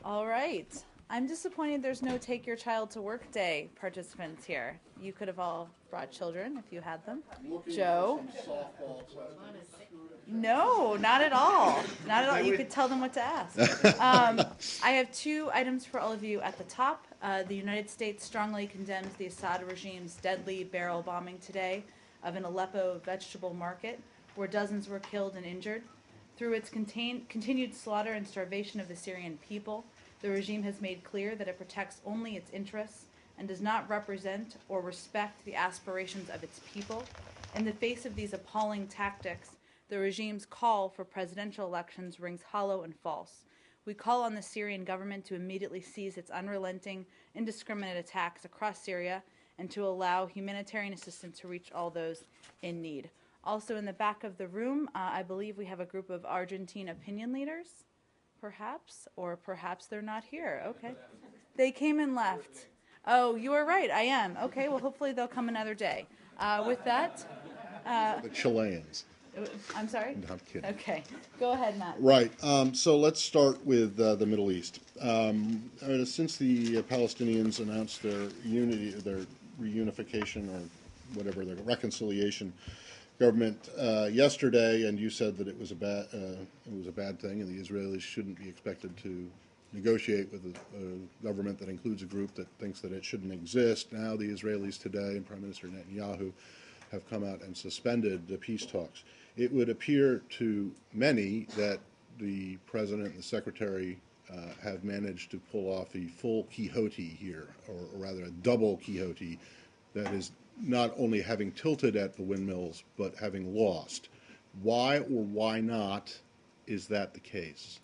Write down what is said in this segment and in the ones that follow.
All right. I'm disappointed there's no Take Your Child to Work Day participants here. You could have all brought children if you had them. Joe? No, not at all. Not at all. You could tell them what to ask. I have two items for all of you at the top. The United States strongly condemns the Assad regime's deadly barrel bombing today of an Aleppo vegetable market, where dozens were killed and injured. Through its continued slaughter and starvation of the Syrian people, the regime has made clear that it protects only its interests and does not represent or respect the aspirations of its people. In the face of these appalling tactics, the regime's call for presidential elections rings hollow and false. We call on the Syrian government to immediately cease its unrelenting, indiscriminate attacks across Syria and to allow humanitarian assistance to reach all those in need. Also in the back of the room, I believe we have a group of Argentine opinion leaders, perhaps, or perhaps they're not here. Okay. They came and left. Oh, you are right, I am. Okay, well, hopefully they'll come another day. With that... The Chileans. I'm sorry? No, I'm kidding. Okay. Go ahead, Matt. Right. So let's start with the Middle East. Since the Palestinians announced their unity, their reunification, or whatever, their reconciliation government yesterday, and you said that it was a bad thing, and the Israelis shouldn't be expected to negotiate with a government that includes a group that thinks that it shouldn't exist. Now the Israelis today and Prime Minister Netanyahu have come out and suspended the peace talks. It would appear to many that the President and the Secretary have managed to pull off a full Quixote here, or rather a double Quixote, that is not only having tilted at the windmills, but having lost. Why or why not is that the case?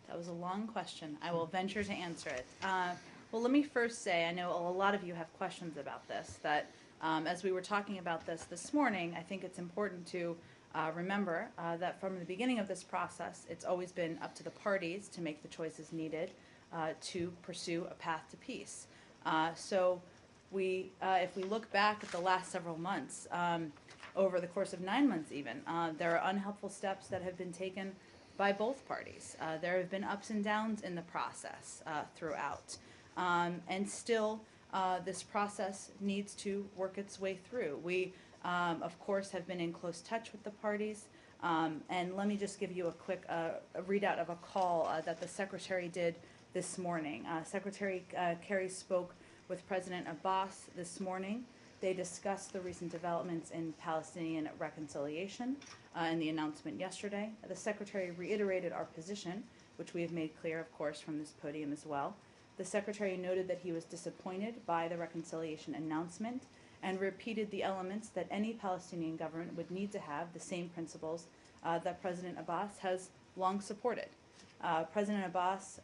That was a long question. I will venture to answer it. Well, let me first say, I know a lot of you have questions about this, that as we were talking about this morning, I think it's important to remember that from the beginning of this process, it's always been up to the parties to make the choices needed to pursue a path to peace. So if we look back at the last several months, over the course of 9 months even, there are unhelpful steps that have been taken by both parties. There have been ups and downs in the process throughout. And still, this process needs to work its way through. We, of course, have been in close touch with the parties. And let me just give you a quick readout of a call that the Secretary did this morning. Secretary Kerry spoke with President Abbas this morning. They discussed the recent developments in Palestinian reconciliation and the announcement yesterday. The Secretary reiterated our position, which we have made clear, of course, from this podium as well. The Secretary noted that he was disappointed by the reconciliation announcement and repeated the elements that any Palestinian government would need to have, the same principles that President Abbas has long supported. President Abbas,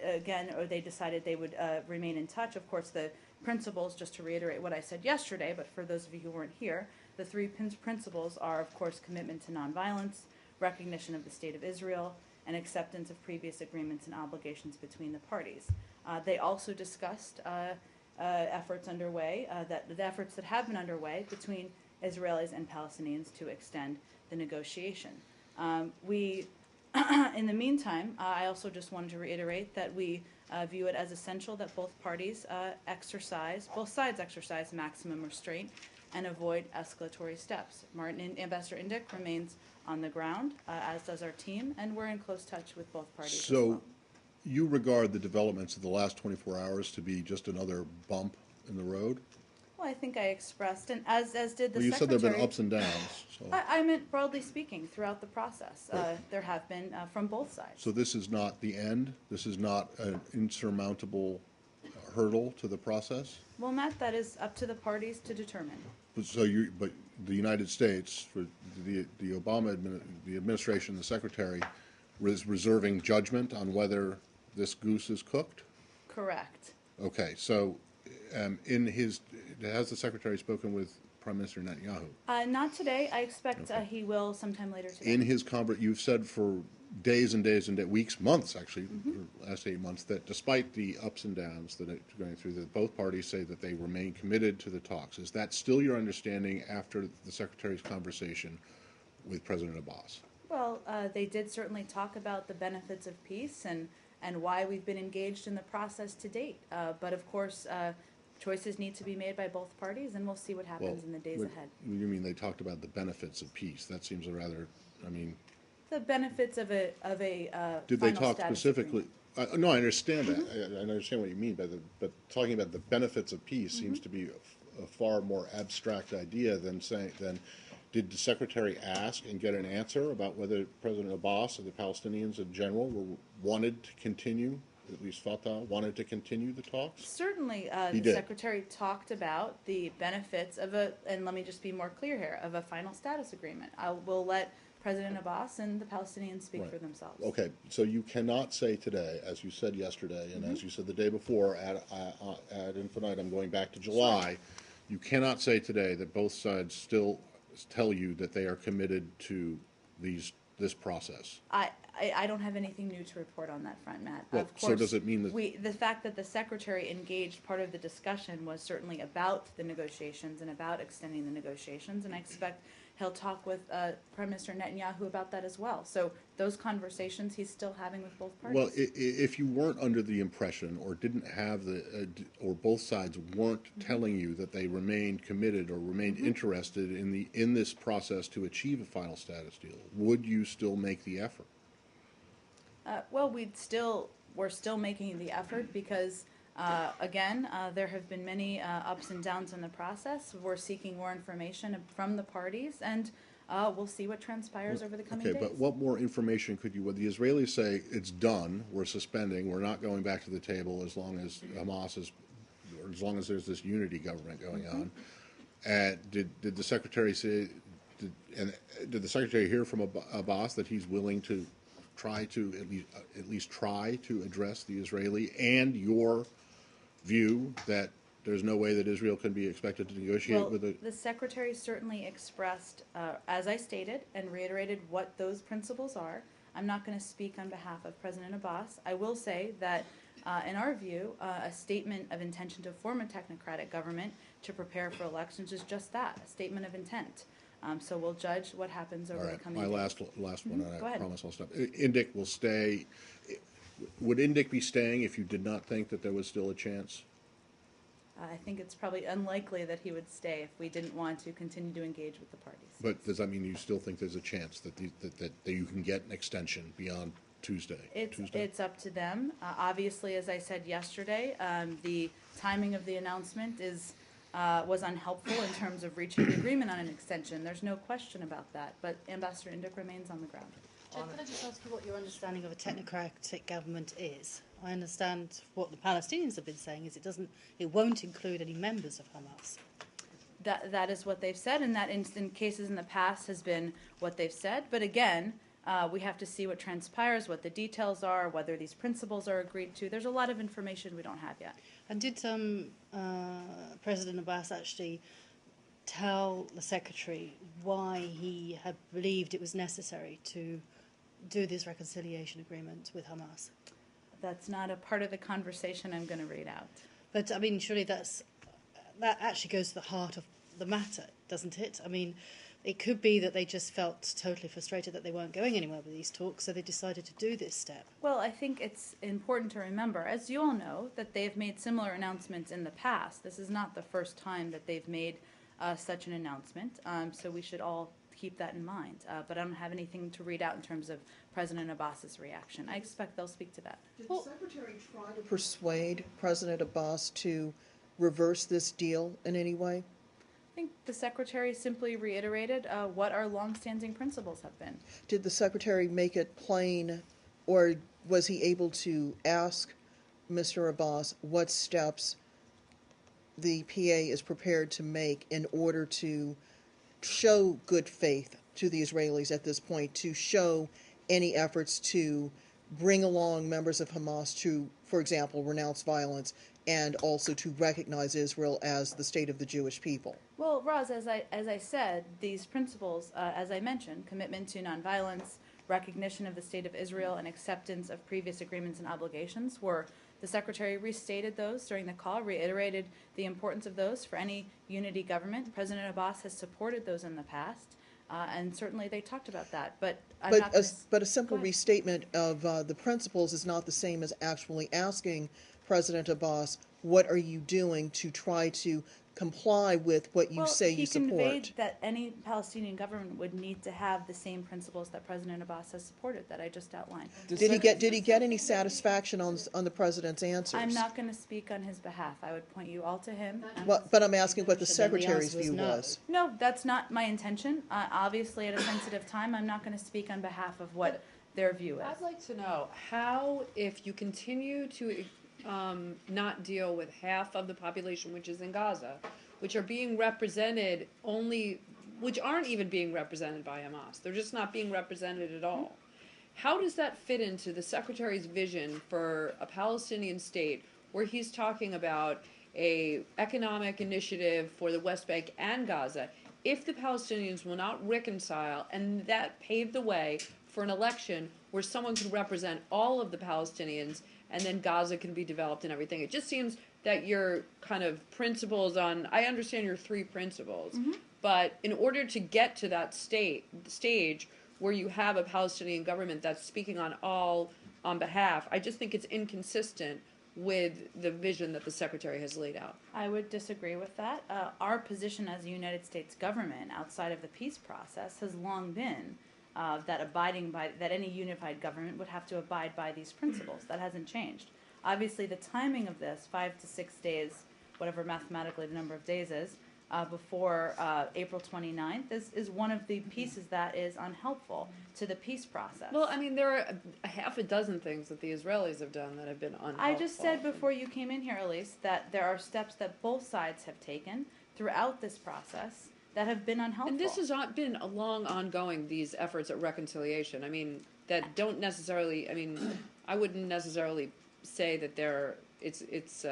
again, they decided they would remain in touch. Of course, the principles, just to reiterate what I said yesterday, but for those of you who weren't here, the three principles are, of course, commitment to nonviolence, recognition of the State of Israel, and acceptance of previous agreements and obligations between the parties. They also discussed efforts underway, the efforts that have been underway between Israelis and Palestinians to extend the negotiation. In the meantime, I also just wanted to reiterate that we view it as essential that both sides exercise maximum restraint and avoid escalatory steps. Ambassador Indyk remains on the ground, as does our team, and we're in close touch with both parties as well. You regard the developments of the last 24 hours to be just another bump in the road? Well, I think I expressed, and as did the Secretary. You said there have been ups and downs. So. I meant broadly speaking throughout the process. Right. There have been from both sides. So this is not the end? This is not an insurmountable hurdle to the process? Well, Matt, that is up to the parties to determine. But the United States, for the the administration, the Secretary, is reserving judgment on whether this goose is cooked? Correct. Okay, so has the Secretary spoken with Prime Minister Netanyahu? Not today. I expect he will sometime later today. In his you've said for days and days and weeks, months actually, the last 8 months, that despite the ups and downs that are going through, that both parties say that they remain committed to the talks. Is that still your understanding after the Secretary's conversation with President Abbas? Well, they did certainly talk about the benefits of peace and why we've been engaged in the process to date. But of course, choices need to be made by both parties, and we'll see what happens in the days ahead. You mean they talked about the benefits of peace? That seems a rather, I mean, The benefits of a did they final talk status specifically? agreement. No, I understand that. I understand what you mean, but talking about the benefits of peace seems to be a far more abstract idea than saying, did the secretary ask and get an answer about whether President Abbas and the Palestinians in general wanted to continue, at least Fatah wanted to continue the talks? Certainly, He the did. Secretary talked about the benefits of and let me just be more clear here, of a final status agreement. I will let President Abbas and the Palestinians speak Right. for themselves. Okay, so you cannot say today, as you said yesterday, and as you said the day before, ad infinitum, going back to July, you cannot say today that both sides still tell you that they are committed to this process. I don't have anything new to report on that front, Matt. Well, Of so course, does it mean that- the fact that the Secretary engaged part of the discussion was certainly about the negotiations and about extending the negotiations, and I expect he'll talk with Prime Minister Netanyahu about that as well. So those conversations he's still having with both parties. Well, if you weren't under the impression or didn't have or both sides weren't telling you that they remained committed or remained interested in this process to achieve a final status deal, would you still make the effort? Well, we're still making the effort because, again, there have been many ups and downs in the process. We're seeking more information from the parties, and we'll see what transpires over the coming days. Okay, but what more information could you, would the Israelis say, it's done, we're suspending, we're not going back to the table as long as Hamas is, or as long as there's this unity government going on? And did the Secretary say, did the Secretary hear from Abbas that he's willing to try to at least try to address the Israeli and your view that there's no way that Israel can be expected to negotiate Well, with a... the Secretary certainly expressed, as I stated, and reiterated what those principles are. I'm not going to speak on behalf of President Abbas. I will say that, in our view, a statement of intention to form a technocratic government to prepare for elections is just that, a statement of intent. So we'll judge what happens over All the right, coming my days. last one, and Go I ahead. promise I'll stop. Indyk will stay. Would Indyk be staying if you did not think that there was still a chance? I think it's probably unlikely that he would stay if we didn't want to continue to engage with the parties. But does that mean you still think there's a chance that that you can get an extension beyond Tuesday? It's up to them. Obviously, as I said yesterday, the timing of the announcement was unhelpful in terms of reaching an agreement on an extension. There's no question about that. But Ambassador Indyk remains on the ground. Can I just ask you what your understanding of a technocratic government is? I understand what the Palestinians have been saying is it won't include any members of Hamas. That is what they've said, and that in cases in the past has been what they've said. But again, we have to see what transpires, what the details are, whether these principles are agreed to. There's a lot of information we don't have yet. And did President Abbas actually tell the Secretary why he had believed it was necessary to do this reconciliation agreement with Hamas? That's not a part of the conversation I'm going to read out. But, I mean, surely that actually goes to the heart of the matter, doesn't it? I mean, it could be that they just felt totally frustrated that they weren't going anywhere with these talks, so they decided to do this step. Well, I think it's important to remember, as you all know, that they've made similar announcements in the past. This is not the first time that they've made such an announcement, so we should all keep that in mind. But I don't have anything to read out in terms of President Abbas's reaction. I expect they'll speak to that. Did the Secretary try to persuade President Abbas to reverse this deal in any way? I think the Secretary simply reiterated what our longstanding principles have been. Did the Secretary make it plain, or was he able to ask Mr. Abbas what steps the PA is prepared to make in order to show good faith to the Israelis at this point, to show any efforts to bring along members of Hamas to, for example, renounce violence and also to recognize Israel as the state of the Jewish people? Well, Roz, as I said, these principles, as I mentioned, commitment to nonviolence, recognition of the state of Israel, and acceptance of previous agreements and obligations were, the Secretary restated those during the call, reiterated the importance of those for any unity government. President Abbas has supported those in the past. and certainly they talked about that. But I'm But not going but a simple Go ahead. restatement of the principles is not the same as actually asking President Abbas, what are you doing to try to comply with what you say you he conveyed support? that any Palestinian government would need to have the same principles that President Abbas has supported that I just outlined. Did he get any satisfaction on the president's answers? I'm not going to speak on his behalf. I would point you all to him. Well, but I'm asking what the So then the secretary's answer was view no. was. No, that's not my intention. Obviously, at a sensitive time, I'm not going to speak on behalf of what their view is. I'd like to know how, if you continue to not deal with half of the population which is in Gaza, which are being represented only, which aren't even being represented by Hamas, they're just not being represented at all. How does that fit into the Secretary's vision for a Palestinian state where he's talking about a economic initiative for the West Bank and Gaza if the Palestinians will not reconcile and that pave the way for an election where someone can represent all of the Palestinians and then Gaza can be developed and everything? It just seems that your kind of principles on, I understand your three principles, but in order to get to that stage where you have a Palestinian government that's speaking on behalf, I just think it's inconsistent with the vision that the Secretary has laid out. I would disagree with that. Our position as a United States government outside of the peace process has long been that any unified government would have to abide by these principles. That hasn't changed. Obviously, the timing of this, 5 to 6 days, whatever mathematically the number of days is, before April 29th, is one of the pieces that is unhelpful to the peace process. Well, I mean, there are a half a dozen things that the Israelis have done that have been unhelpful. I just said before you came in here, Elise, that there are steps that both sides have taken throughout this process that have been unhelpful. And this has been a long ongoing, these efforts at reconciliation. I mean, that don't necessarily, I mean, I wouldn't necessarily say that it's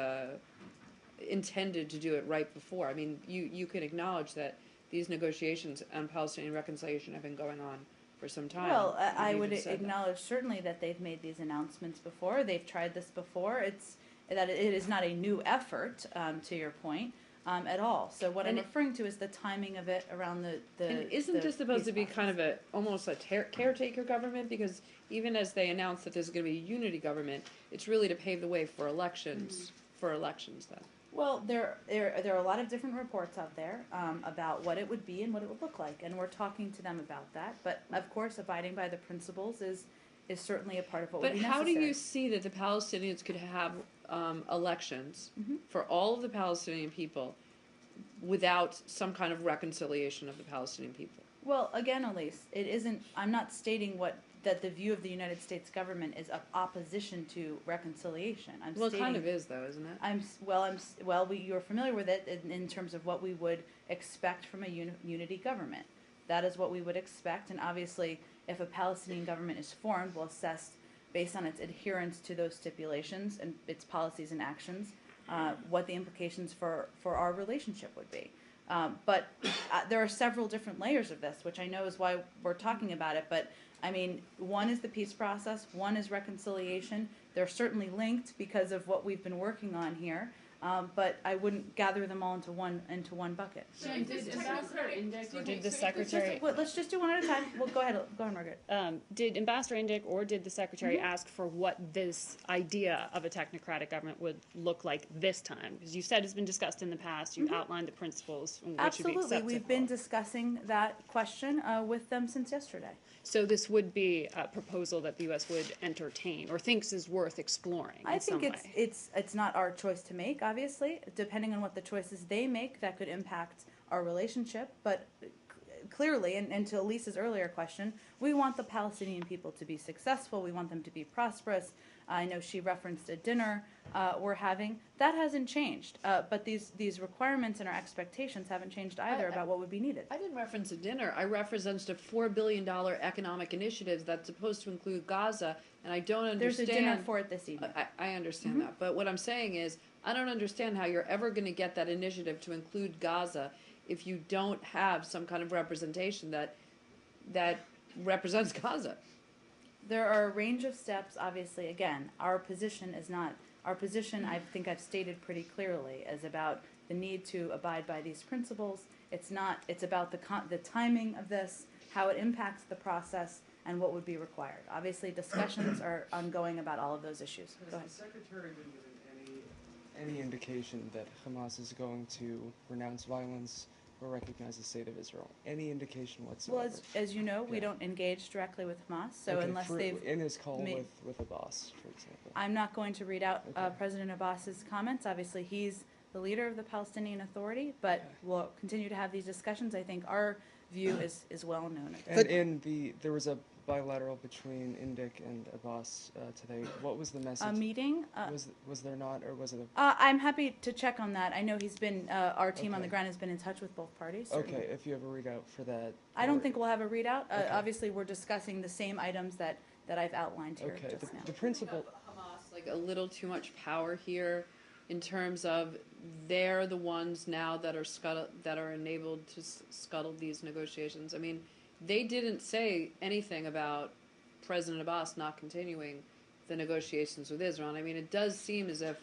intended to do it right before. I mean, you can acknowledge that these negotiations on Palestinian reconciliation have been going on for some time. Well, I You've would even said that. acknowledge certainly that they've made these announcements before. They've tried this before. It is not a new effort, to your point, at all. So what I'm referring to is the timing of it around the And isn't the this supposed to peace be kind of almost a caretaker government? Because even as they announced that there's going to be a unity government, it's really to pave the way for elections. For elections, then. Well, there are a lot of different reports out there about what it would be and what it would look like, and we're talking to them about that. But of course, abiding by the principles is certainly a part of what would But be how do necessary. you see that the Palestinians could have elections Mm-hmm. for all of the Palestinian people without some kind of reconciliation of the Palestinian people? Well, again, Elise, it isn't. I'm not stating that the view of the United States government is of opposition to reconciliation. I'm Well, it stating, kind of is, though, isn't it? You're familiar with it in terms of what we would expect from a unity government. That is what we would expect, and obviously, if a Palestinian government is formed, we'll assess based on its adherence to those stipulations and its policies and actions, what the implications for our relationship would be. But there are several different layers of this, which I know is why we're talking about it. But I mean, one is the peace process, one is reconciliation. They're certainly linked because of what we've been working on here. But I wouldn't gather them all into one bucket. Did Ambassador Indyk or did the Secretary Let's just do one at a time. Well, go ahead, Margaret. did Ambassador Indyk or did the Secretary ask for what this idea of a technocratic government would look like this time? Because you said it's been discussed in the past. You outlined the principles and what should be Absolutely, acceptable. we've been discussing that question with them since yesterday. So this would be a proposal that the U.S. would entertain or thinks is worth exploring I in think some way. it's not our choice to make, obviously. Depending on what the choices they make, that could impact our relationship. But clearly, and to Elisa's earlier question, we want the Palestinian people to be successful. We want them to be prosperous. I know she referenced a dinner we're having. That hasn't changed. But these requirements and our expectations haven't changed either about what would be needed. I didn't reference a dinner. I referenced a $4 billion economic initiative that's supposed to include Gaza, and I don't understand. There's a dinner for it this evening. I understand that, but what I'm saying is, I don't understand how you're ever going to get that initiative to include Gaza if you don't have some kind of representation that represents Gaza. There are a range of steps, obviously. Again, our position, I think I've stated pretty clearly, is about the need to abide by these principles It's not. It's about the timing of this, how it impacts the process, and what would be required. Obviously, discussions are ongoing about all of those issues. Go ahead. Has the Secretary been given any indication that Hamas is going to renounce violence or recognize the state of Israel? Any indication whatsoever? Well, as you know, we Yeah. don't engage directly with Hamas, so Okay, unless they've in his call ma- with Abbas, for example. I'm not going to read out Okay. President Abbas's comments. Obviously, he's the leader of the Palestinian Authority, but Okay. we'll continue to have these discussions. I think our view is well known. At this And point. there was a bilateral between Indyk and Abbas today. What was the message? A meeting. Was there not, or was it I'm happy to check on that. I know he's been our team on the Okay. ground has been in touch with both parties. a Certainly. okay? If you have a readout for that. I don't or- think we'll have a readout. Okay. Obviously, we're discussing the same items that I've outlined here Okay, just now. the principle. Hamas like a little too much power here in terms of they're the ones now that are enabled to scuttle these negotiations. I mean, they didn't say anything about President Abbas not continuing the negotiations with Israel. And I mean, it does seem as if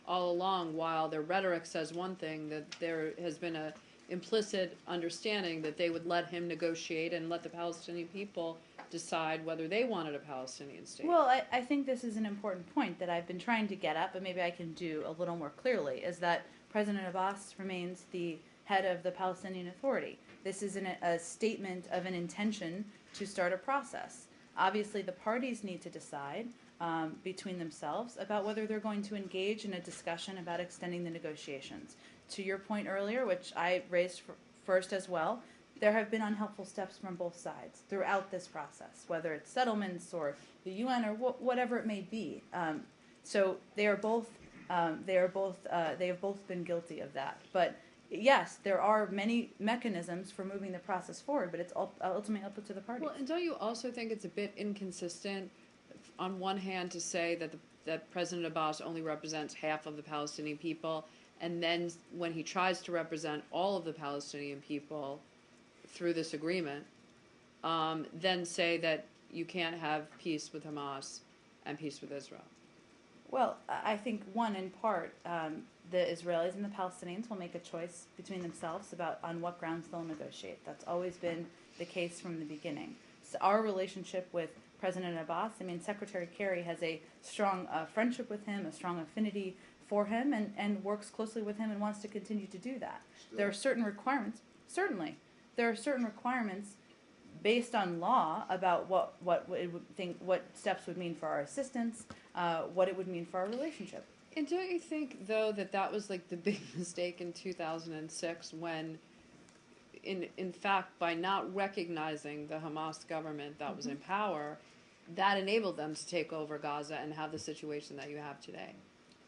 all along, while their rhetoric says one thing, that there has been a implicit understanding that they would let him negotiate and let the Palestinian people decide whether they wanted a Palestinian state. Well, I think this is an important point that I've been trying to get at, but maybe I can do a little more clearly, is that President Abbas remains the head of the Palestinian Authority. This is a statement of an intention to start a process. Obviously, the parties need to decide between themselves about whether they're going to engage in a discussion about extending the negotiations. To your point earlier, which I raised first as well, there have been unhelpful steps from both sides throughout this process, whether it's settlements or the UN or whatever it may be. So they have both been guilty of that. But yes, there are many mechanisms for moving the process forward, but it's ultimately up to the parties. Well, and don't you also think it's a bit inconsistent, on one hand, to say that President Abbas only represents half of the Palestinian people, and then when he tries to represent all of the Palestinian people through this agreement, then say that you can't have peace with Hamas and peace with Israel? Well, I think one in part, the Israelis and the Palestinians will make a choice between themselves about on what grounds they'll negotiate. That's always been the case from the beginning. So our relationship with President Abbas, I mean, Secretary Kerry has a strong friendship with him, a strong affinity for him, and works closely with him and wants to continue to do that. There are certain requirements, certainly. There are certain requirements based on law about what steps would mean for our assistance, what it would mean for our relationship. And don't you think, though, that was like the big mistake in 2006 when, in fact, by not recognizing the Hamas government that was in power, that enabled them to take over Gaza and have the situation that you have today?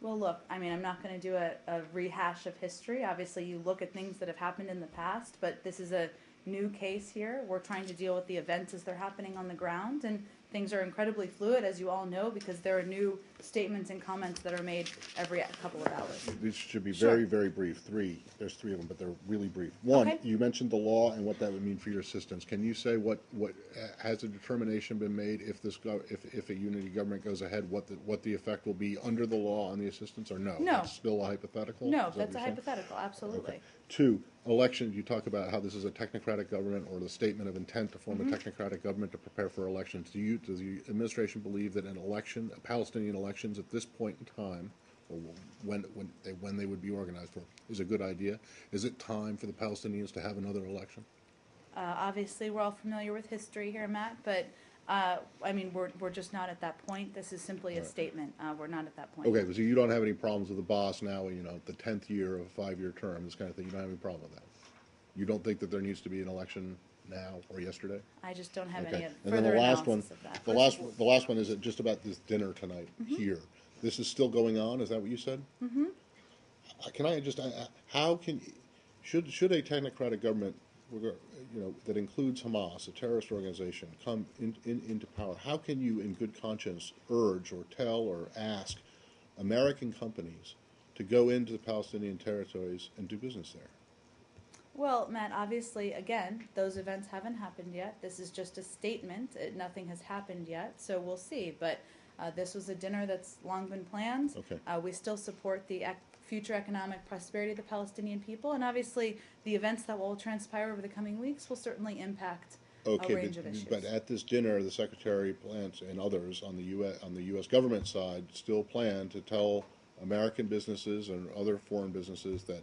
Well, look, I mean, I'm not going to do a rehash of history. Obviously, you look at things that have happened in the past, but this is a new case here. We're trying to deal with the events as they're happening on the ground, and things are incredibly fluid, as you all know, because there are new statements and comments that are made every couple of hours. These should be Sure. very, very brief. There's three of them, but they're really brief. One, Okay. you mentioned the law and what that would mean for your assistance. Can you say what has a determination been made if if a unity government goes ahead, what the effect will be under the law on the assistance, or no? No. That's still a hypothetical? No, Is that that's a what you're saying? hypothetical, absolutely. Okay. Two, elections. You talk about how this is a technocratic government, or the statement of intent to form a technocratic government to prepare for elections. Does the administration believe that an election, Palestinian elections at this point in time, or when they would be organized for, is a good idea? Is it time for the Palestinians to have another election? Obviously, we're all familiar with history here, Matt, but I mean, we're just not at that point. This is simply a statement. We're not at that point. Okay, so you don't have any problems with the boss now, the 10th year of a 5-year term, this kind of thing. You don't have any problem with that? You don't think that there needs to be an election now or yesterday? I just don't have Okay. any And then further the last one, analysis of that. the last one is just about this dinner tonight here. This is still going on. Is that what you said? Mm-hmm. Can I just? Should a technocratic government, that includes Hamas, a terrorist organization, come into power? How can you, in good conscience, urge or tell or ask American companies to go into the Palestinian territories and do business there? Well, Matt, obviously, again, those events haven't happened yet. This is just a statement. Nothing has happened yet, so we'll see. But this was a dinner that's long been planned. Okay. We still support the future economic prosperity of the Palestinian people, and obviously the events that will transpire over the coming weeks will certainly impact a Okay, range of issues. but at this dinner, the Secretary plans, and others on the U.S. government side still plan to tell American businesses and other foreign businesses that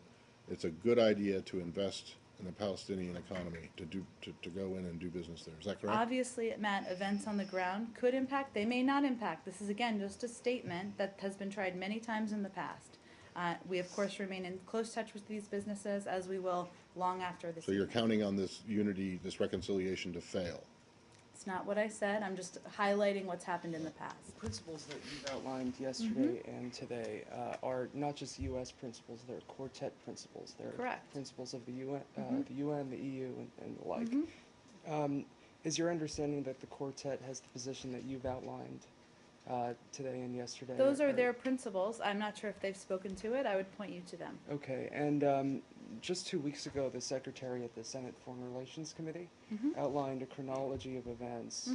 it's a good idea to invest in the Palestinian economy, to go in and do business there. Is that correct? Obviously, Matt, events on the ground could impact. They may not impact. This is, again, just a statement that has been tried many times in the past. We, of course, remain in close touch with these businesses, as we will long after this. So you're evening. counting on this unity, this reconciliation to fail? It's not what I said. I'm just highlighting what's happened in the past. The principles that you've outlined yesterday and today are not just U.S. principles; they're quartet principles. They're Correct. principles of the UN, the EU, and the like. Is your understanding that the quartet has the position that you've outlined today and yesterday? Those are their principles. I'm not sure if they've spoken to it. I would point you to them. Okay, and just 2 weeks ago, the Secretary at the Senate Foreign Relations Committee outlined a chronology of events.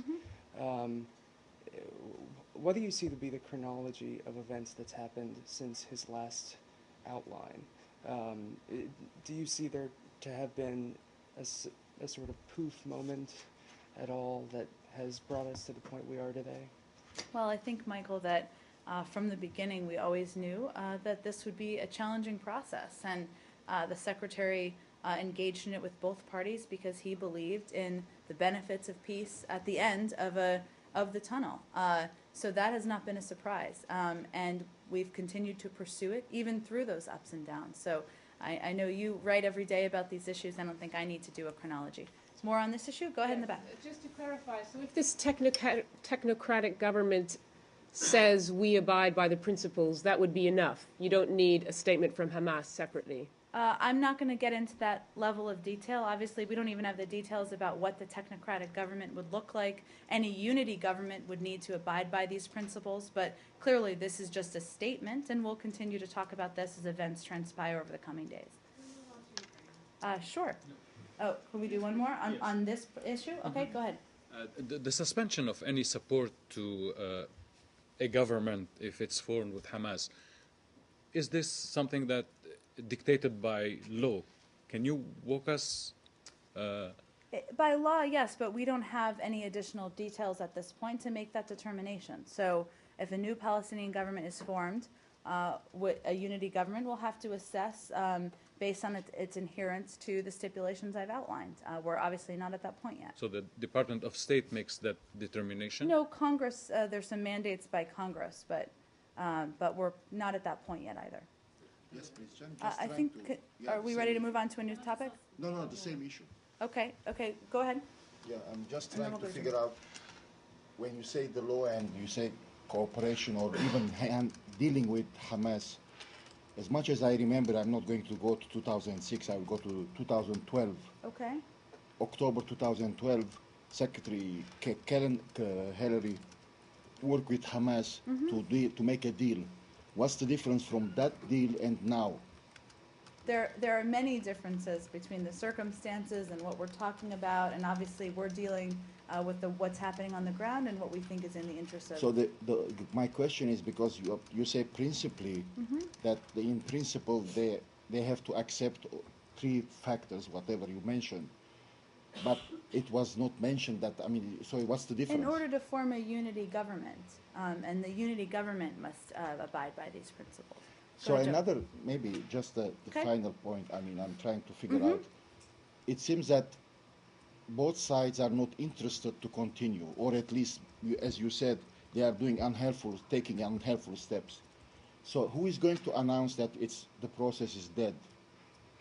What do you see to be the chronology of events that's happened since his last outline? Do you see there to have been a sort of poof moment at all that has brought us to the point we are today? Well, I think, Michael, that from the beginning we always knew that this would be a challenging process, and the Secretary engaged in it with both parties because he believed in the benefits of peace at the end of the tunnel. So that has not been a surprise, and we've continued to pursue it even through those ups and downs. So I know you write every day about these issues. I don't think I need to do a chronology. More on this issue? Go ahead in the back. Just to clarify, so if this technocratic government says we abide by the principles, that would be enough. You don't need a statement from Hamas separately. I'm not going to get into that level of detail. Obviously, we don't even have the details about what the technocratic government would look like. Any unity government would need to abide by these principles, but clearly this is just a statement, and we'll continue to talk about this as events transpire over the coming days. Sure. Oh, can we do one more on this issue? Okay, go ahead. The suspension of any support to a government, if it's formed with Hamas, is this something that dictated by law? Can you walk us? By law, yes, but we don't have any additional details at this point to make that determination. So if a new Palestinian government is formed, a unity government will have to assess based on its adherence to the stipulations I've outlined. We're obviously not at that point yet. So the Department of State makes that determination? No, Congress, there's some mandates by Congress, but we're not at that point yet either. Yes, please, Jen. I think, are we ready to move on to a new topic? No, the same issue. Okay, go ahead. Yeah, I'm just And then trying we'll to go figure out, when you say the law and you say cooperation or even dealing with Hamas, as much as I remember, I'm not going to go to 2006, I will go to 2012. Okay. October 2012, Secretary Hillary worked with Hamas to make a deal. What's the difference from that deal and now? There are many differences between the circumstances and what we're talking about, and obviously we're dealing with what's happening on the ground and what we think is in the interest of. So my question is, because you say principally that in principle they have to accept 3 factors, whatever you mentioned, but it was not mentioned that, so what's the difference? In order to form a unity government, and the unity government must abide by these principles. So Go ahead, Joe. another, maybe just the Okay. final point, I'm trying to figure out. It seems that both sides are not interested to continue, or at least, as you said, they are taking unhelpful steps. So who is going to announce that the process is dead?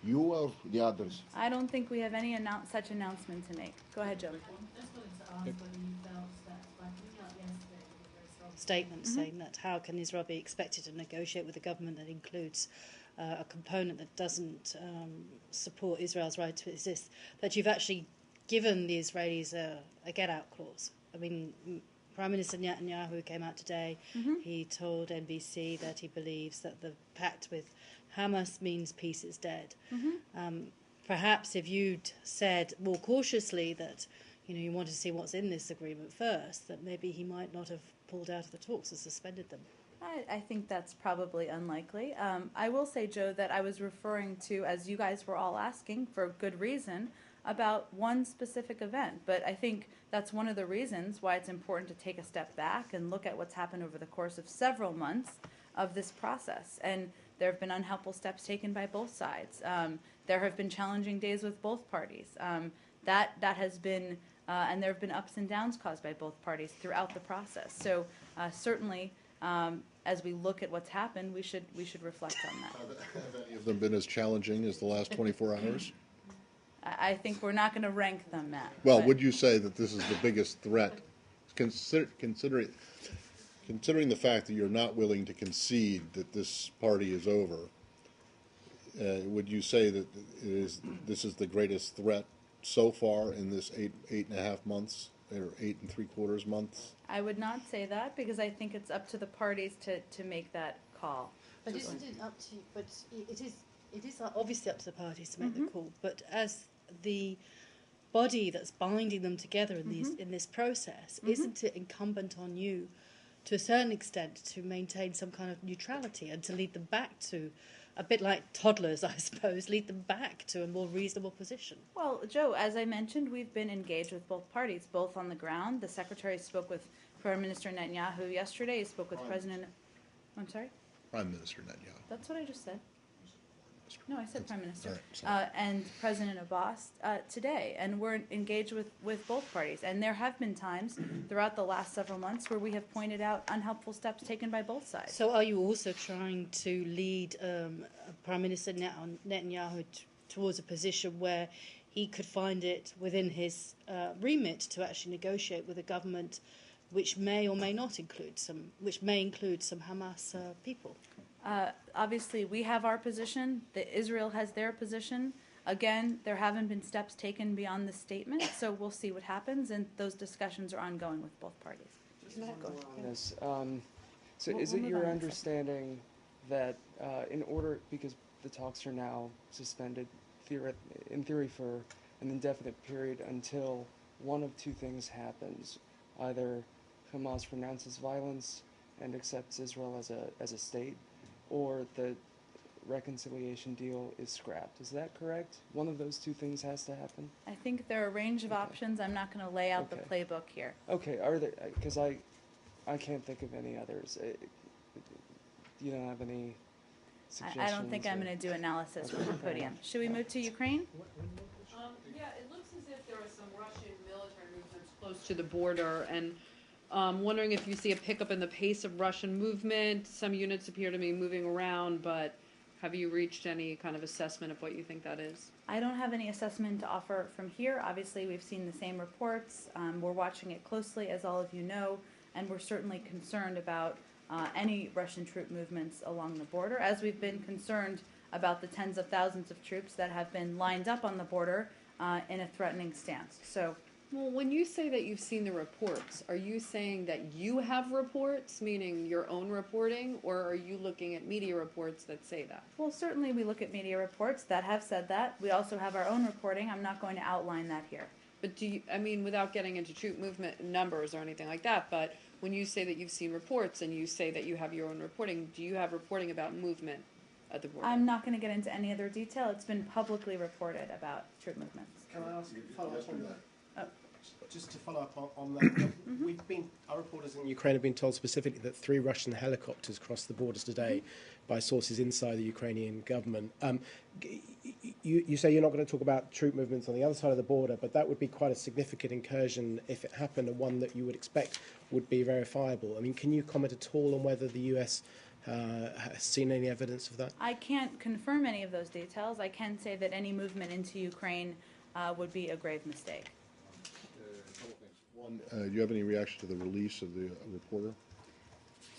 You or the others? I don't think we have any such announcement to make. Go ahead, Joe. Statement saying that how can Israel be expected to negotiate with a government that includes a component that doesn't support Israel's right to exist, that you've actually given the Israelis a get-out clause. Prime Minister Netanyahu came out today. He told NBC that he believes that the pact with Hamas means peace is dead. Perhaps if you'd said more cautiously that you want to see what's in this agreement first, that maybe he might not have pulled out of the talks or suspended them. I think that's probably unlikely. I will say, Joe, that I was referring to, as you guys were all asking for good reason, about one specific event. But I think that's one of the reasons why it's important to take a step back and look at what's happened over the course of several months of this process. And there have been unhelpful steps taken by both sides. There have been challenging days with both parties. That has been, and there have been ups and downs caused by both parties throughout the process. So certainly, as we look at what's happened, we should reflect on that. Have any of them been as challenging as the last 24 hours? I think we're not going to rank them, Matt. Well, but- would you say that this is the biggest threat, considering the fact that you're not willing to concede that this party is over? Would you say that this is the greatest threat so far in this eight and a half months, or 8 3/4 months? I would not say that, because I think it's up to the parties to make that call. But isn't it up to? But it is obviously up to the parties to make the call. But as the body that's binding them together in these in this process, isn't it incumbent on you, to a certain extent, to maintain some kind of neutrality and to lead them back to, a bit like toddlers, I suppose, lead them back to a more reasonable position? Well, Joe, as I mentioned, we've been engaged with both parties, both on the ground. The Secretary spoke with Prime Minister Netanyahu yesterday. He spoke with President... I'm sorry? Prime Minister Netanyahu. That's what I just said. No, I said Prime Minister. All right, sorry. And President Abbas today. And we're engaged with both parties. And there have been times throughout the last several months where we have pointed out unhelpful steps taken by both sides. So are you also trying to lead Prime Minister Netanyahu towards a position where he could find it within his remit to actually negotiate with a government which may or may not include some Hamas people? Obviously, we have our position. Israel has their position. Again, there haven't been steps taken beyond this statement, so we'll see what happens, and those discussions are ongoing with both parties. Yes. So We'll is it move your on. understanding that in order, because the talks are now suspended in theory for an indefinite period until one of two things happens, either Hamas renounces violence and accepts Israel as a state, or the reconciliation deal is scrapped. Is that correct? One of those two things has to happen? I think there are a range of options. I'm not going to lay out the playbook here. Okay, are there, because I can't think of any others. You don't have any suggestions? I don't think I'm or- going to do analysis from the podium. Should we move to Ukraine? Yeah, it looks as if there are some Russian military movements close to the border, and wondering if you see a pickup in the pace of Russian movement. Some units appear to be moving around, but have you reached any kind of assessment of what you think that is? I don't have any assessment to offer from here. Obviously, we've seen the same reports. We're watching it closely, as all of you know, and we're certainly concerned about any Russian troop movements along the border, as we've been concerned about the tens of thousands of troops that have been lined up on the border in a threatening stance. So, Well, when you say that you've seen the reports, are you saying that you have reports, meaning your own reporting, or are you looking at media reports that say that? well, certainly we look at media reports that have said that. We also have our own reporting. I'm not going to outline that here. But do you, I mean, without getting into troop movement numbers or anything like that, but when you say that you've seen reports and you say that you have your own reporting, do you have reporting about movement at the border? I'm not going to get into any other detail. It's been publicly reported about troop movements. Can I ask a follow-up on that? Oh. Just to follow up on that, our reporters in Ukraine have been told specifically that 3 Russian helicopters crossed the borders today by sources inside the Ukrainian government. You say you're not going to talk about troop movements on the other side of the border, but that would be quite a significant incursion if it happened, and one that you would expect would be verifiable. I mean, can you comment at all on whether the US has seen any evidence of that? I can't confirm any of those details. I can say that any movement into Ukraine would be a grave mistake. One, do you have any reaction to the release of the reporter?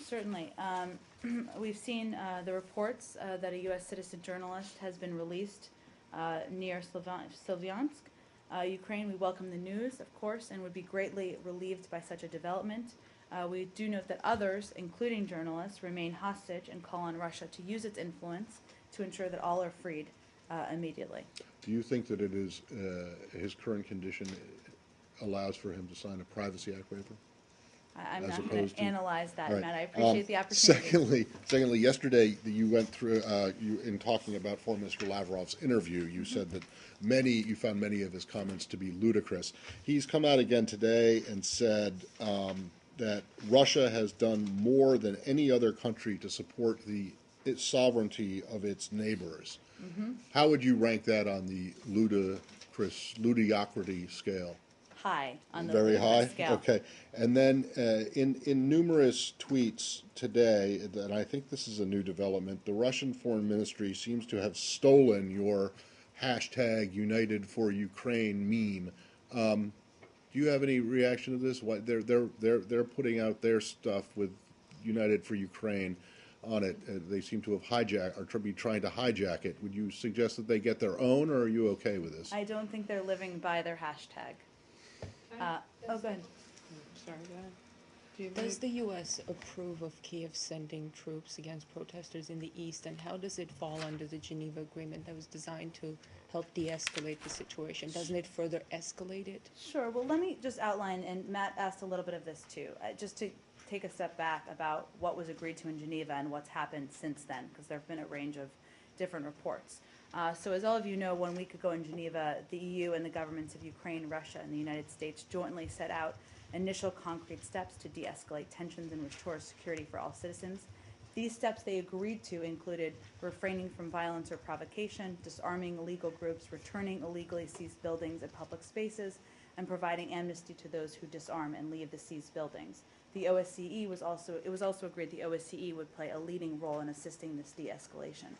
Certainly. We've seen the reports that a U.S. citizen journalist has been released near Slavyansk, Ukraine. We welcome the news, of course, and would be greatly relieved by such a development. We do note that others, including journalists, remain hostage and call on Russia to use its influence to ensure that all are freed immediately. Do you think that it is his current condition allows for him to sign a Privacy Act waiver? I'm as not going opposed to to. analyze that, All right. Matt. I appreciate the opportunity. Secondly, yesterday you went through, in talking about Foreign Minister Lavrov's interview, you said that you found many of his comments to be ludicrous. He's come out again today and said that Russia has done more than any other country to support its sovereignty of its neighbors. How would you rank that on the ludicrosity scale? High on the Very high? scale. Okay. And then in numerous tweets today, and I think this is a new development, the Russian Foreign Ministry seems to have stolen your hashtag United for Ukraine meme. Do you have any reaction to this? Why they're putting out their stuff with United for Ukraine on it. They seem to have hijacked or be trying to hijack it. Would you suggest that they get their own, or are you okay with this? I don't think they're living by their hashtag. Go ahead. Sorry, go ahead. Do you have Does the U.S. approve of Kiev sending troops against protesters in the east, and how does it fall under the Geneva Agreement that was designed to help de-escalate the situation? Doesn't it further escalate it? Sure. Well, let me just outline, and Matt asked a little bit of this too, just to take a step back about what was agreed to in Geneva and what's happened since then, because there have been a range of different reports. So as all of you know, 1 week ago in Geneva, the EU and the governments of Ukraine, Russia, and the United States jointly set out initial concrete steps to de-escalate tensions and restore security for all citizens. These steps they agreed to included refraining from violence or provocation, disarming illegal groups, returning illegally seized buildings and public spaces, and providing amnesty to those who disarm and leave the seized buildings. The OSCE was also agreed the OSCE would play a leading role in assisting this de-escalation.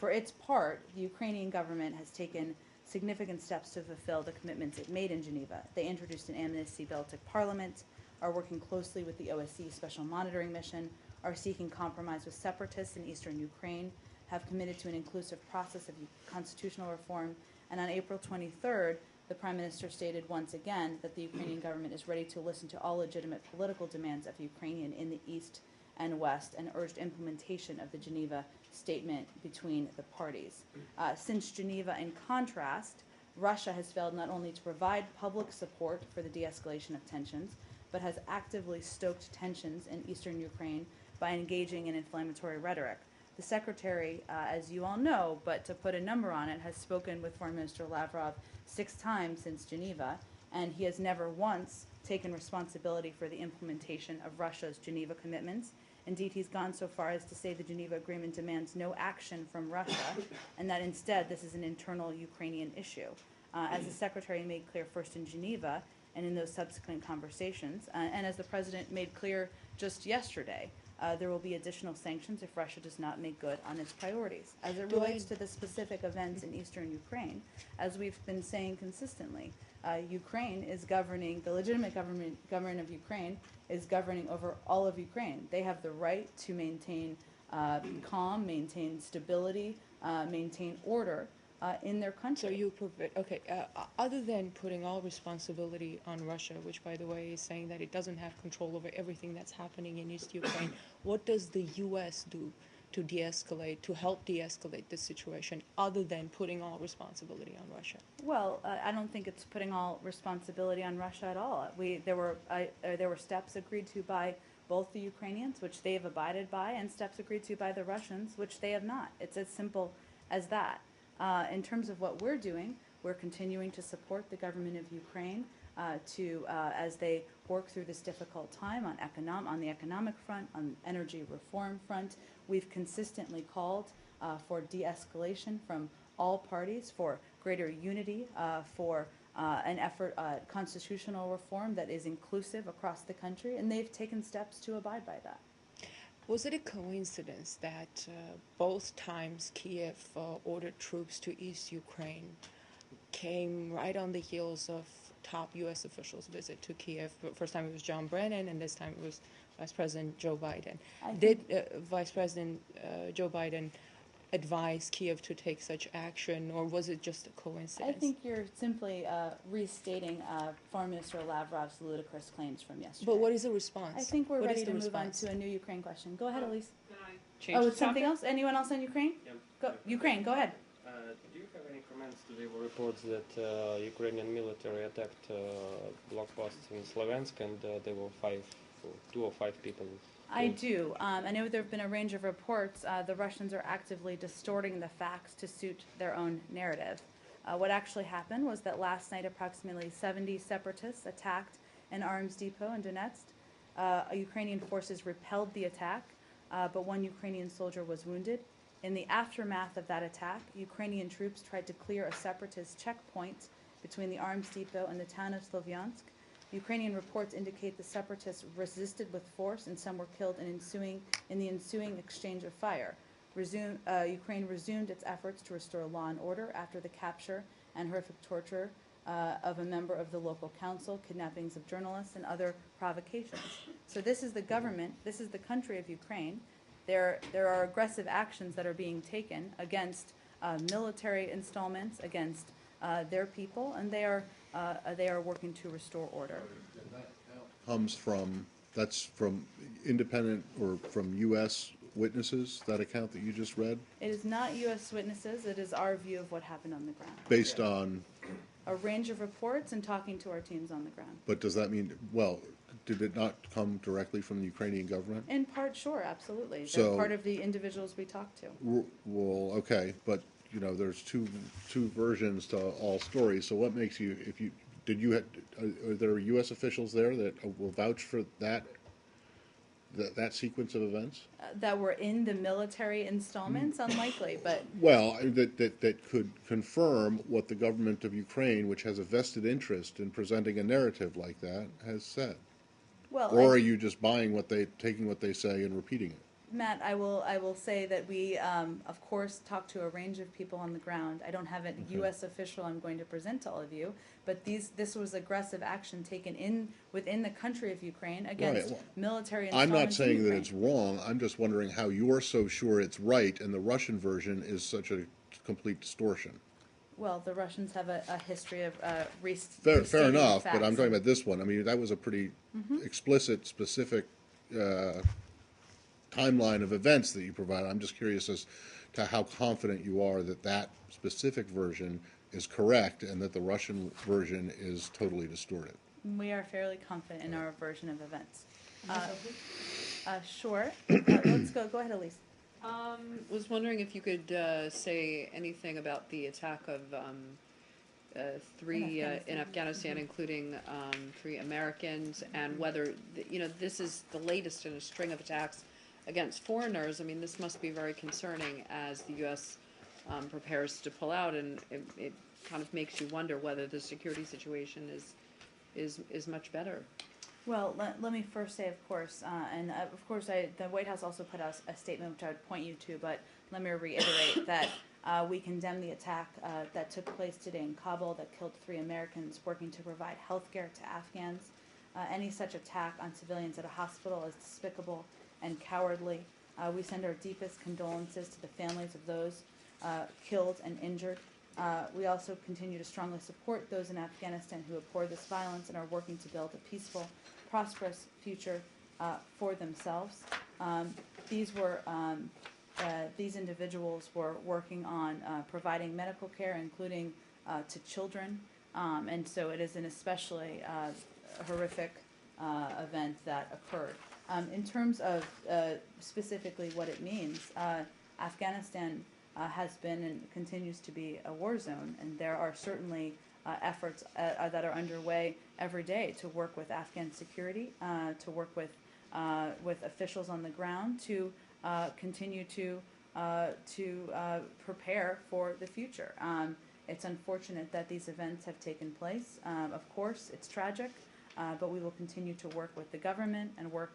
For its part, the Ukrainian government has taken significant steps to fulfill the commitments it made in Geneva. They introduced an amnesty bill to Parliament, are working closely with the OSCE Special Monitoring Mission, are seeking compromise with separatists in eastern Ukraine, have committed to an inclusive process of constitutional reform, and on April 23rd, the Prime Minister stated once again that the Ukrainian government is ready to listen to all legitimate political demands of Ukrainians in the East and West, and urged implementation of the Geneva statement between the parties. Since Geneva, in contrast, Russia has failed not only to provide public support for the de-escalation of tensions, but has actively stoked tensions in eastern Ukraine by engaging in inflammatory rhetoric. The Secretary, as you all know, but to put a number on it, has spoken with Foreign Minister Lavrov 6 times since Geneva, and he has never once taken responsibility for the implementation of Russia's Geneva commitments. Indeed, he's gone so far as to say the Geneva Agreement demands no action from Russia, and that instead this is an internal Ukrainian issue. As the Secretary made clear first in Geneva and in those subsequent conversations, and as the President made clear just yesterday, there will be additional sanctions if Russia does not make good on its priorities. As it relates to the specific events in eastern Ukraine, as we've been saying consistently, Ukraine is governing, the legitimate government of Ukraine is governing over all of Ukraine. They have the right to maintain calm, maintain stability, maintain order in their country. So you other than putting all responsibility on Russia, which by the way is saying that it doesn't have control over everything that's happening in East Ukraine, what does the U.S. do to de-escalate, to help de-escalate this situation, other than putting all responsibility on Russia? Well, I don't think it's putting all responsibility on Russia at all. There were steps agreed to by both the Ukrainians, which they have abided by, and steps agreed to by the Russians, which they have not. It's as simple as that. In terms of what we're doing, we're continuing to support the government of Ukraine as they work through this difficult time on the economic front, on energy reform front. We've consistently called for de-escalation from all parties, for greater unity, for an effort at constitutional reform that is inclusive across the country, and they've taken steps to abide by that. Was it a coincidence that both times Kiev ordered troops to East Ukraine came right on the heels of top U.S. officials' visit to Kiev? First time it was John Brennan, and this time it was Vice President Joe Biden. Did Vice President Joe Biden advise Kiev to take such action, or was it just a coincidence? I think you're simply restating Foreign Minister Lavrov's ludicrous claims from yesterday. But what is the response? I think we're ready to move on to a new Ukraine question. Go ahead, Elise. Oh, it's something else? Anyone else on Ukraine? Yeah. Go, Ukraine, go ahead. Do you have any comments to the reports that Ukrainian military attacked blockposts in Slovensk and there were 205 people. I killed. do. I know there have been a range of reports. The Russians are actively distorting the facts to suit their own narrative. What actually happened was that last night approximately 70 separatists attacked an arms depot in Donetsk. Ukrainian forces repelled the attack, but one Ukrainian soldier was wounded. In the aftermath of that attack, Ukrainian troops tried to clear a separatist checkpoint between the arms depot and the town of Slovyansk. Ukrainian reports indicate the separatists resisted with force and some were killed in the ensuing exchange of fire. Ukraine resumed its efforts to restore law and order after the capture and horrific torture of a member of the local council, kidnappings of journalists, and other provocations. So this is the government, this is the country of Ukraine. There are aggressive actions that are being taken against military installments, against their people, and they are working to restore order. That's from independent or from U.S. witnesses, that account that you just read, It is not U.S. witnesses, it is our view of what happened on the ground. based on, A range of reports and talking to our teams on the ground. but does that mean, well, did it not come directly from the Ukrainian government? In part, sure, absolutely. They're So- part of the individuals we talk to. Well, okay, but, you know, there's two versions to all stories, so what makes you, are there U.S. officials there that will vouch for that sequence of events? That were in the military installments, unlikely, but Well, that could confirm what the government of Ukraine, which has a vested interest in presenting a narrative like that, has said. well, Or are you just taking what they say and repeating it? Matt, I will say that we, of course, talk to a range of people on the ground. I don't have a U.S. official I'm going to present to all of you, but this was aggressive action taken within the country of Ukraine against Well, military I'm installments not saying in that Ukraine. it's wrong, I'm just wondering how you're so sure it's right and the Russian version is such a complete distortion. Well, the Russians have a history of Fair restating enough, but facts. I'm talking about this one. I mean, that was a pretty explicit, specific timeline of events that you provided. I'm just curious as to how confident you are that that specific version is correct and that the Russian version is totally distorted. We are fairly confident in our version of events. Sure. Let's go. Go ahead, Elise. Was wondering if you could say anything about the attack of three in Afghanistan, including 3 Americans, and whether this is the latest in a string of attacks against foreigners. I mean, this must be very concerning as the U.S. Prepares to pull out, and it kind of makes you wonder whether the security situation is much better. Well, let me first say, of course, the White House also put out a statement which I would point you to, but let me reiterate that we condemn the attack that took place today in Kabul that killed 3 Americans working to provide health care to Afghans. Any such attack on civilians at a hospital is despicable and cowardly. We send our deepest condolences to the families of those killed and injured. We also continue to strongly support those in Afghanistan who abhor this violence and are working to build a peaceful, prosperous future for themselves. These individuals were working on providing medical care, including to children, and so it is an especially horrific event that occurred. In terms of specifically what it means, Afghanistan has been and continues to be a war zone, and there are certainly efforts that are underway every day to work with Afghan security, to work with officials on the ground to continue to prepare for the future. It's unfortunate that these events have taken place. Of course, it's tragic, but we will continue to work with the government and work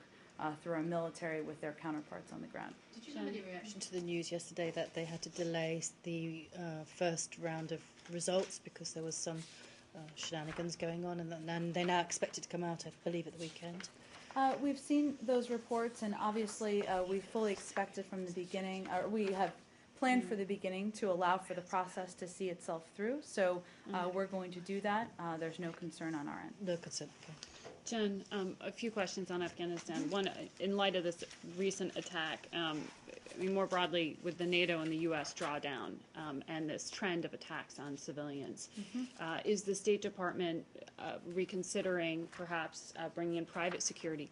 through our military with their counterparts on the ground. Did you have any reaction to the news yesterday that they had to delay the first round of results because there was some shenanigans going on, and then they now expect it to come out, I believe, at the weekend? We've seen those reports, and obviously we fully expected from the beginning, or we have planned for the beginning to allow for the process to see itself through. So we're going to do that. There's no concern on our end. No concern, okay. Jen, a few questions on Afghanistan. One, in light of this recent attack, I mean, more broadly, with the NATO and the U.S. drawdown and this trend of attacks on civilians, is the State Department reconsidering perhaps bringing in private security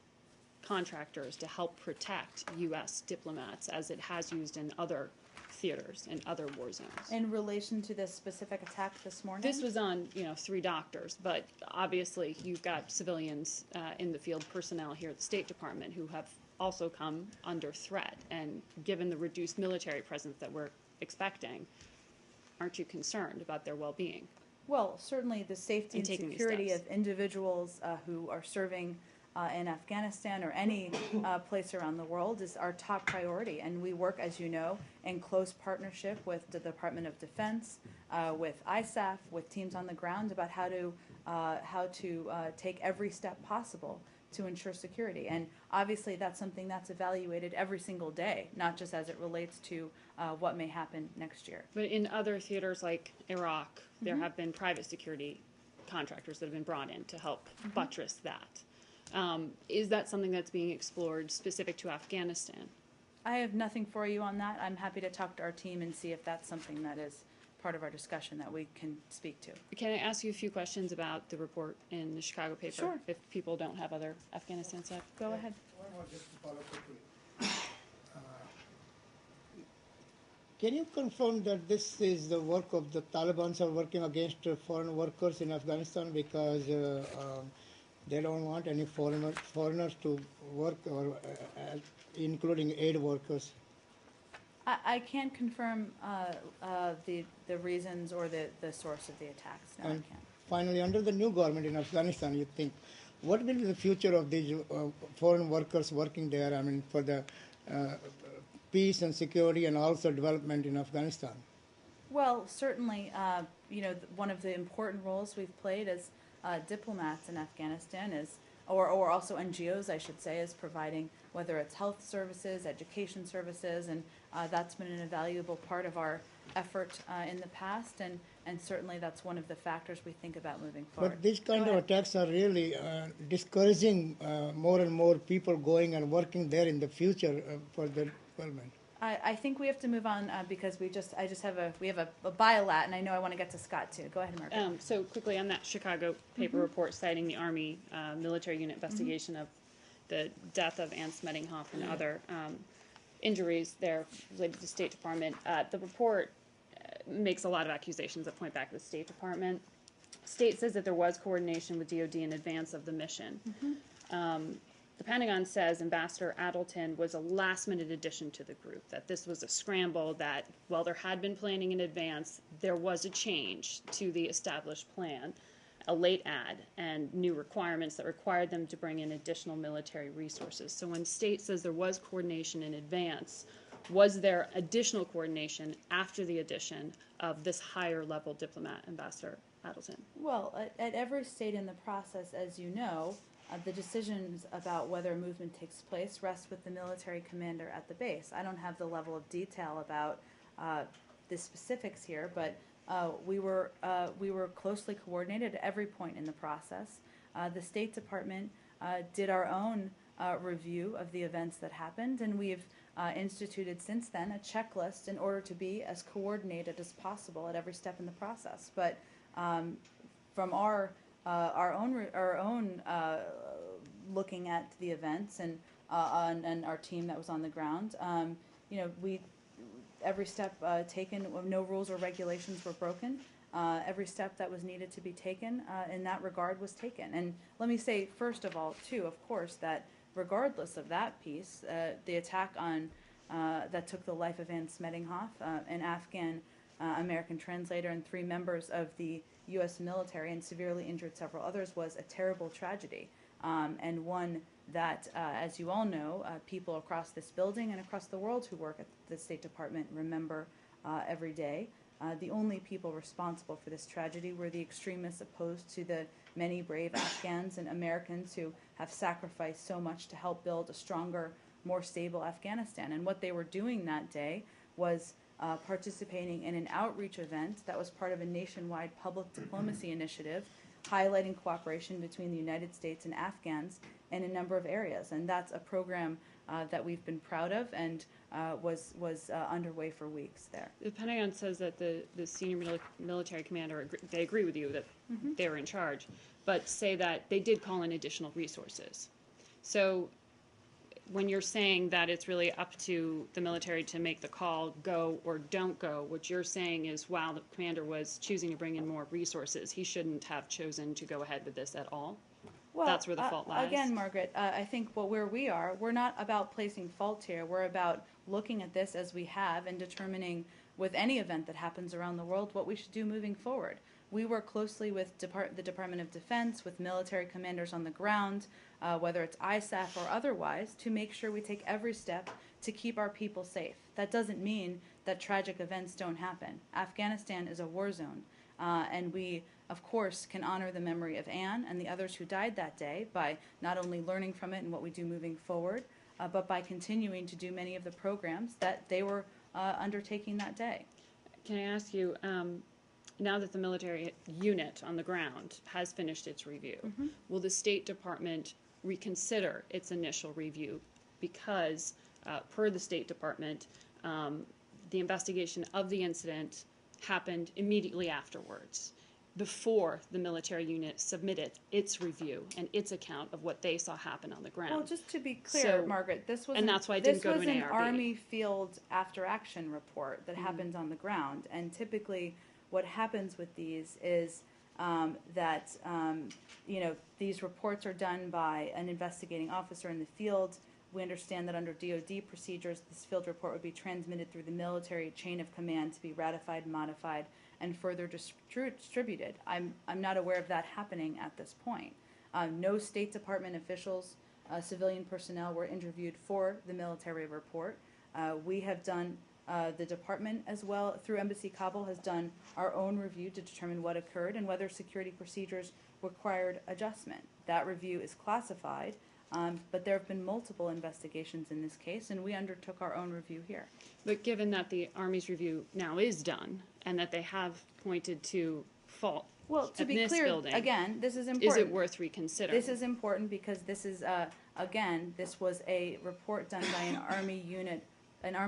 contractors to help protect U.S. diplomats, as it has used in other theaters and other war zones. In relation to this specific attack this morning? This was on, 3 doctors, but obviously you've got civilians in the field, personnel here at the State Department who have also come under threat. And given the reduced military presence that we're expecting, aren't you concerned about their well-being? Well, certainly the safety and taking these security steps. of individuals who are serving in Afghanistan or any place around the world is our top priority. And we work, as you know, in close partnership with the Department of Defense, with ISAF, with teams on the ground about how to take every step possible to ensure security. And obviously that's something that's evaluated every single day, not just as it relates to what may happen next year. But in other theaters like Iraq, there have been private security contractors that have been brought in to help buttress that. Is that something that's being explored specific to Afghanistan? I have nothing for you on that. I'm happy to talk to our team and see if that's something that is part of our discussion that we can speak to. Can I ask you a few questions about the report in the Chicago paper? Sure. If people don't have other Afghanistan stuff. Go ahead. One more just to follow quickly. Can you confirm that this is the work of the Taliban are working against foreign workers in Afghanistan because they don't want any foreigners to work, or including aid workers? I can't confirm the reasons or the source of the attacks. No, I And can't. finally, under the new government in Afghanistan, you think, what will be the future of these foreign workers working there, I mean, for the peace and security and also development in Afghanistan? Well, certainly, one of the important roles we've played as diplomats in Afghanistan is, or also NGOs, I should say, is providing, whether it's health services, education services, and that's been an invaluable part of our effort in the past, and certainly that's one of the factors we think about moving forward. But these kind Go of ahead. attacks are really discouraging more and more people going and working there in the future for the development. I think we have to move on because we have a biolat, and I know I want to get to Scott too. Go ahead, Margaret. So quickly on that Chicago paper report citing the Army military unit investigation of the death of Ann Smedinghoff and other injuries there related to the State Department. The report makes a lot of accusations that point back to the State Department. State says that there was coordination with DoD in advance of the mission. The Pentagon says Ambassador Adelton was a last-minute addition to the group, that this was a scramble, that while there had been planning in advance, there was a change to the established plan, a late add, and new requirements that required them to bring in additional military resources. So when State says there was coordination in advance, was there additional coordination after the addition of this higher-level diplomat, Ambassador Adelton? Well, at every stage in the process, as you know, the decisions about whether a movement takes place rest with the military commander at the base. I don't have the level of detail about the specifics here, but we were closely coordinated at every point in the process. The State Department did our own review of the events that happened, and we've instituted since then a checklist in order to be as coordinated as possible at every step in the process. But from our own looking at the events and our team that was on the ground, every step taken, no rules or regulations were broken. Every step that was needed to be taken in that regard was taken. And let me say, first of all, too, of course, that regardless of that piece, the attack on that took the life of Ann Smedinghoff, an Afghan American translator, and 3 members of the U.S. military, and severely injured several others, was a terrible tragedy, and one that, as you all know, people across this building and across the world who work at the State Department remember every day. The only people responsible for this tragedy were the extremists opposed to the many brave Afghans and Americans who have sacrificed so much to help build a stronger, more stable Afghanistan. And what they were doing that day was participating in an outreach event that was part of a nationwide public diplomacy initiative highlighting cooperation between the United States and Afghans in a number of areas. And that's a program that we've been proud of and was underway for weeks there. The Pentagon says that the senior military commander, they agree with you that they were in charge, but say that they did call in additional resources. So when you're saying that it's really up to the military to make the call, go or don't go, what you're saying is while the commander was choosing to bring in more resources, he shouldn't have chosen to go ahead with this at all? Well, That's where the fault lies? Again, Margaret, I think where we are, we're not about placing fault here. We're about looking at this as we have and determining with any event that happens around the world what we should do moving forward. We work closely with the Department of Defense, with military commanders on the ground, whether it's ISAF or otherwise, to make sure we take every step to keep our people safe. That doesn't mean that tragic events don't happen. Afghanistan is a war zone, and we, of course, can honor the memory of Anne and the others who died that day by not only learning from it and what we do moving forward, but by continuing to do many of the programs that they were undertaking that day. Can I ask you, now that the military unit on the ground has finished its review, will the State Department reconsider its initial review? Because per the State Department, the investigation of the incident happened immediately afterwards, before the military unit submitted its review and its account of what they saw happen on the ground. Well, just to be clear, Margaret, this was that's why it didn't go to an ARB. Army Field After Action report that happens on the ground, and typically what happens with these is that these reports are done by an investigating officer in the field. We understand that under DoD procedures, this field report would be transmitted through the military chain of command to be ratified, modified, and further distributed. I'm not aware of that happening at this point. No State Department officials, civilian personnel were interviewed for the military report. We have done, the department as well, through Embassy Kabul, has done our own review to determine what occurred and whether security procedures required adjustment. That review is classified, but there have been multiple investigations in this case, and we undertook our own review here. But given that the Army's review now is done, and that they have pointed to fault to be this clear, building, again, this is important. Is it worth reconsidering? This is important because this is, again, this was a report done by an Army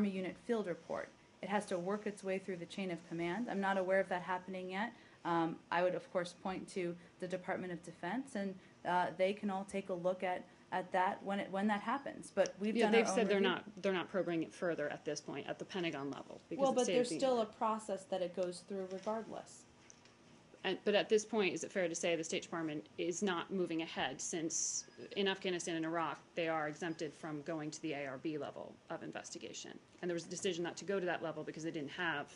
unit field report. It has to work its way through the chain of command. I'm not aware of that happening yet. I would, of course, point to the Department of Defense, and they can all take a look at that when that happens. But we've done they've our own said review. they're not probing it further at this point at the Pentagon level. Well, but there's still a process that it goes through regardless. But at this point, is it fair to say the State Department is not moving ahead, since in Afghanistan and Iraq they are exempted from going to the ARB level of investigation, and there was a decision not to go to that level because they didn't have.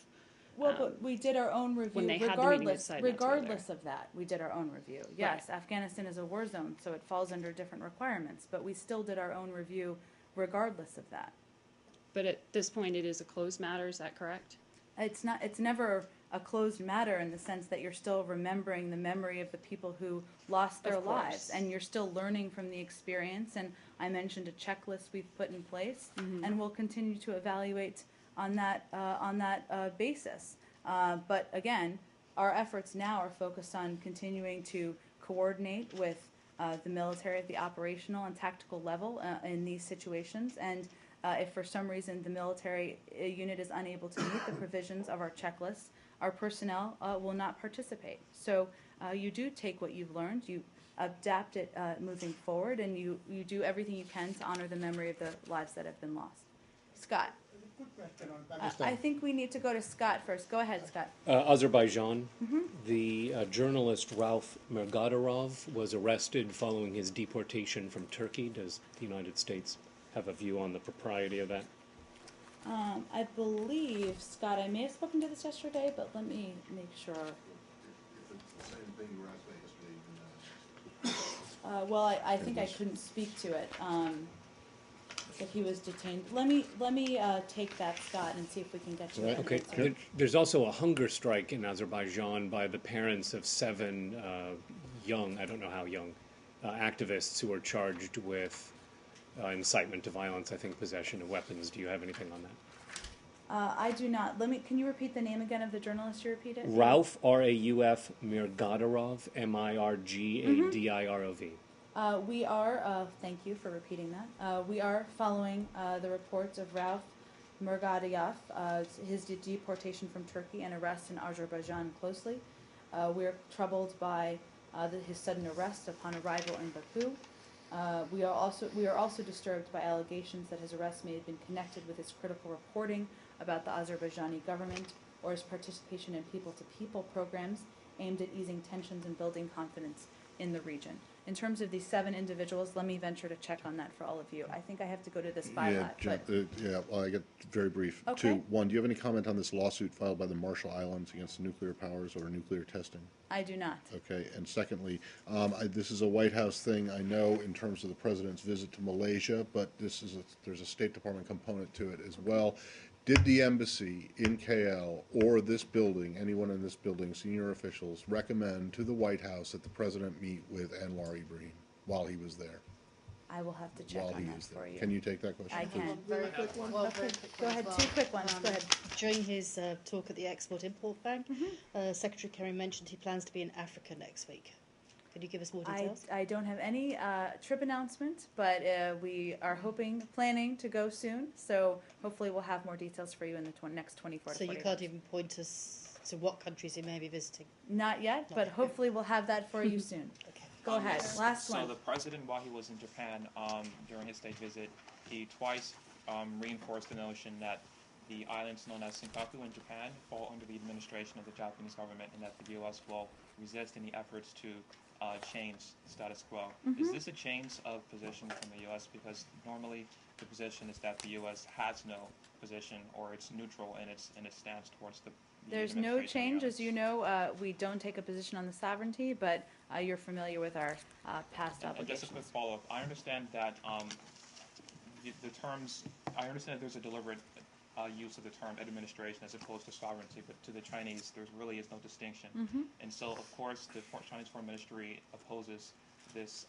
Well, but we did our own review when they had the meeting to regardless. decide not to go there. Regardless of that, we did our own review. Yes, Afghanistan is a war zone, so it falls under different requirements. But we still did our own review regardless of that. But at this point, it is a closed matter. Is that correct? It's not. It's never a closed matter in the sense that you're still remembering the memory of the people who lost their lives, and you're still learning from the experience. And I mentioned a checklist we've put in place, and we'll continue to evaluate on that basis. But again, our efforts now are focused on continuing to coordinate with the military at the operational and tactical level in these situations. And if for some reason the military unit is unable to meet the provisions of our checklist, our personnel will not participate. So you do take what you've learned, you adapt it moving forward, and you do everything you can to honor the memory of the lives that have been lost. Scott. I think we need to go to Scott first. Go ahead, Scott. Azerbaijan. The journalist Rauf Mergadarov was arrested following his deportation from Turkey. Does the United States have a view on the propriety of that? I believe, Scott, I may have spoken to this yesterday, but let me make sure. If it's the same thing you were asked yesterday, Well, I think I couldn't speak to it. If he was detained, let me take that, Scott, and see if we can get you that Okay. answer. There's also a hunger strike in Azerbaijan by the parents of 7 young, I don't know how young, activists who are charged with incitement to violence, I think possession of weapons. Do you have anything on that? I do not. Can you repeat the name again of the journalist you repeated? Rauf, R-A-U-F, Mirgadarov, M-I-R-G-A-D-I-R-O-V. We are, thank you for repeating that. We are following the reports of Rauf Mergadarov, his deportation from Turkey and arrest in Azerbaijan closely. We are troubled by his sudden arrest upon arrival in Baku. We are also disturbed by allegations that his arrest may have been connected with his critical reporting about the Azerbaijani government or his participation in people-to-people programs aimed at easing tensions and building confidence in the region. In terms of these 7 individuals, let me venture to check on that for all of you. I think I have to go to this by lot, but Well, I get very brief. Okay. 2, 1, do you have any comment on this lawsuit filed by the Marshall Islands against nuclear powers over nuclear testing? I do not. Okay, and secondly, this is a White House thing, I know, in terms of the president's visit to Malaysia, but there's a State Department component to it as well. Did the embassy in KL or this building, anyone in this building, senior officials, recommend to the White House that the president meet with Anwar Ibrahim while he was there? I will have to check While on he that was for there. you. Can you take that question? I please? can. Very quick one. Well, go ahead, 2 quick ones. Go ahead. During his talk at the Export-Import Bank, Secretary Kerry mentioned he plans to be in Africa next week. Could you give us more details? I don't have any trip announcement, but we are planning to go soon. So hopefully we'll have more details for you in the next 24 to So 48 you can't hours. even point us to what countries he may be visiting? Not yet, but hopefully we'll have that for you soon. Okay. Go ahead. Last So one. the president, while he was in Japan during his state visit, he twice reinforced the notion that the islands known as Senkaku in Japan fall under the administration of the Japanese government and that the U.S. will resist any efforts to change the status quo. Is this a change of position from the U.S.? Because normally the position is that the U.S. has no position or it's neutral in its stance towards the There's no change, as you know. We don't take a position on the sovereignty, but you're familiar with our past And just a obligations. quick follow-up. I understand that the terms. I understand that there's a deliberate use of the term administration as opposed to sovereignty, but to the Chinese, there really is no distinction. And so, of course, the Chinese Foreign Ministry opposes this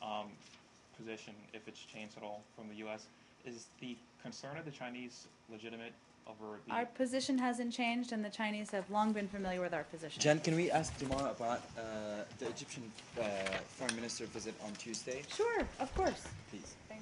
position if it's changed at all from the U.S. Is the concern of the Chinese legitimate over the? Our position hasn't changed, and the Chinese have long been familiar with our position. Jen, can we ask Dumar about the Egyptian foreign minister visit on Tuesday? Sure, of course. Please. Thank